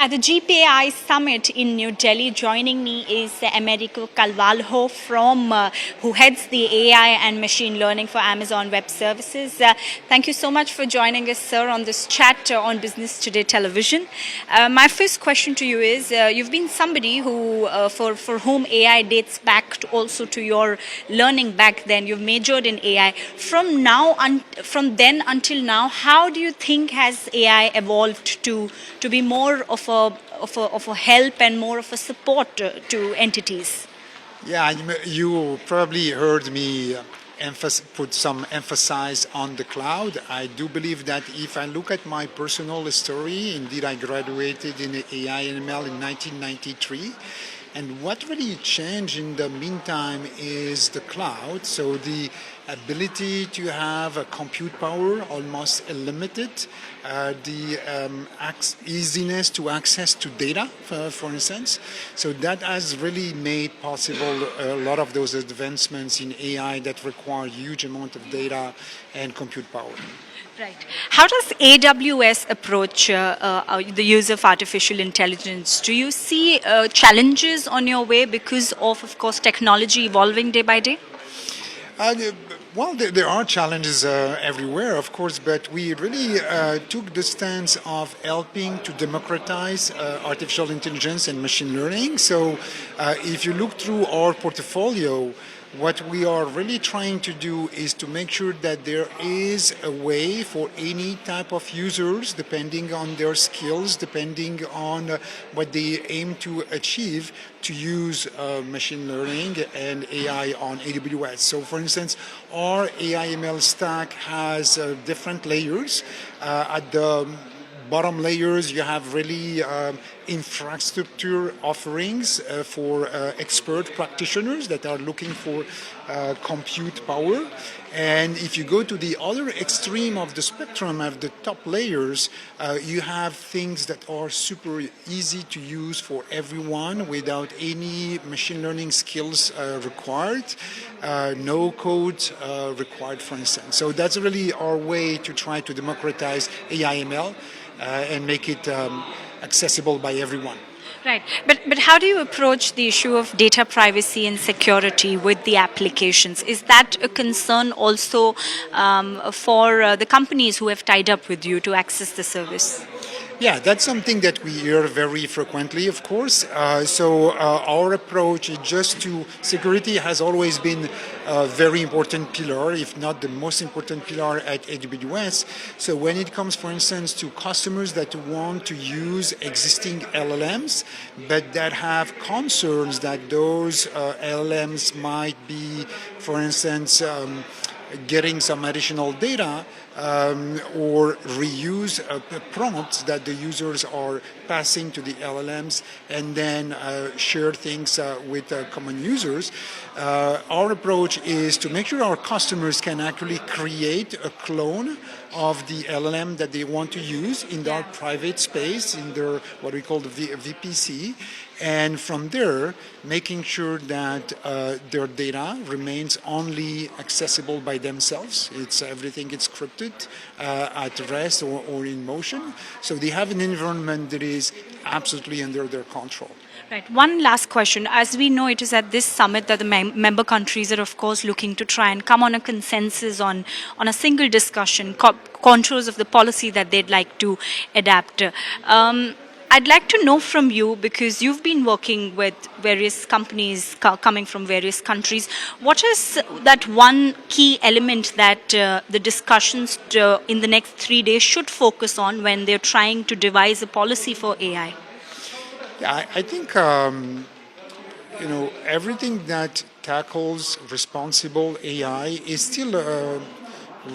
At the GPAI Summit in New Delhi, joining me is Americo Carvalho who heads the AI and machine learning for Amazon Web Services. Thank you so much for joining us, sir, on this chat on Business Today Television. My first question to you is, you've been somebody who, for whom AI dates back also to your learning back then. You've majored in AI. From then until now, how do you think has AI evolved to be more of a help and more of a support to entities? Yeah, you probably heard me put some emphasis on the cloud. I do believe that if I look at my personal story, indeed I graduated in AI and ML in 1993. And what really changed in the meantime is the cloud. So the ability to have a compute power almost unlimited, the easiness to access to data, for instance. So that has really made possible a lot of those advancements in AI that require huge amount of data and compute power. Right. How does AWS approach the use of artificial intelligence? Do you see challenges on your way because of course, technology evolving day by day? Well, there are challenges everywhere, of course, but we really took the stance of helping to democratize artificial intelligence and machine learning. So if you look through our portfolio, what we are really trying to do is to make sure that there is a way for any type of users, depending on their skills, depending on what they aim to achieve, to use machine learning and AI on AWS. So for instance, our AI ML stack has different layers. At the bottom layers, you have really infrastructure offerings for expert practitioners that are looking for compute power. And if you go to the other extreme of the spectrum, of the top layers, you have things that are super easy to use for everyone without any machine learning skills required, no code required, for instance. So that's really our way to try to democratize AI ML and make it accessible by everyone. Right, but how do you approach the issue of data privacy and security with the applications? Is that a concern also for the companies who have tied up with you to access the service? Yeah, that's something that we hear very frequently, of course. So our approach is just to security has always been a very important pillar, if not the most important pillar at AWS. So when it comes, for instance, to customers that want to use existing LLMs, but that have concerns that those LLMs might be, for instance, getting some additional data or reuse prompts that the users are passing to the LLMs and then share things with common users. Our approach is to make sure our customers can actually create a clone of the LLM that they want to use in their private space, in their what we call the VPC, and from there making sure that their data remains only accessible by themselves. Everything is encrypted at rest or in motion, so they have an environment that is absolutely under their control. Right. One last question. As we know, it is at this summit that the member countries are, of course, looking to try and come on a consensus on a single discussion, contours of the policy that they'd like to adapt. I'd like to know from you, because you've been working with various companies coming from various countries, what is that one key element that the discussions in the next 3 days should focus on when they're trying to devise a policy for AI? Yeah, I think everything that tackles responsible AI is still a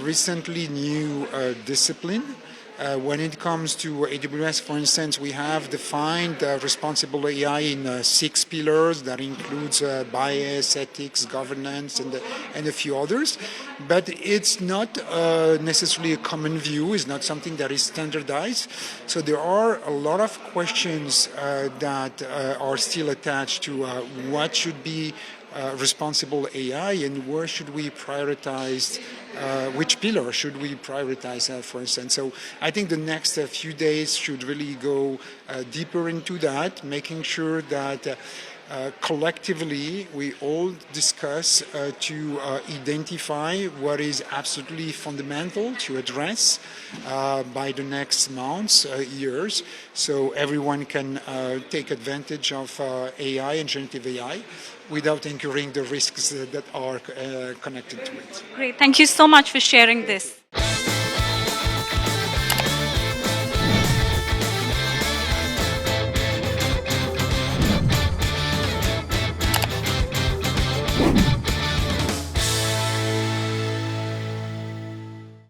recently new discipline. When it comes to AWS, for instance, we have defined responsible AI in 6 pillars that includes bias, ethics, governance, and a few others. But it's not necessarily a common view, it's not something that is standardized. So there are a lot of questions that are still attached to what should be responsible AI and where should we prioritize which pillar should we prioritize, for instance. So I think the next few days should really go deeper into that, making sure that collectively we all discuss to identify what is absolutely fundamental to address by the next months, years, so everyone can take advantage of AI and generative AI without incurring the risks that are connected to it. Great. Thank you so much for sharing this.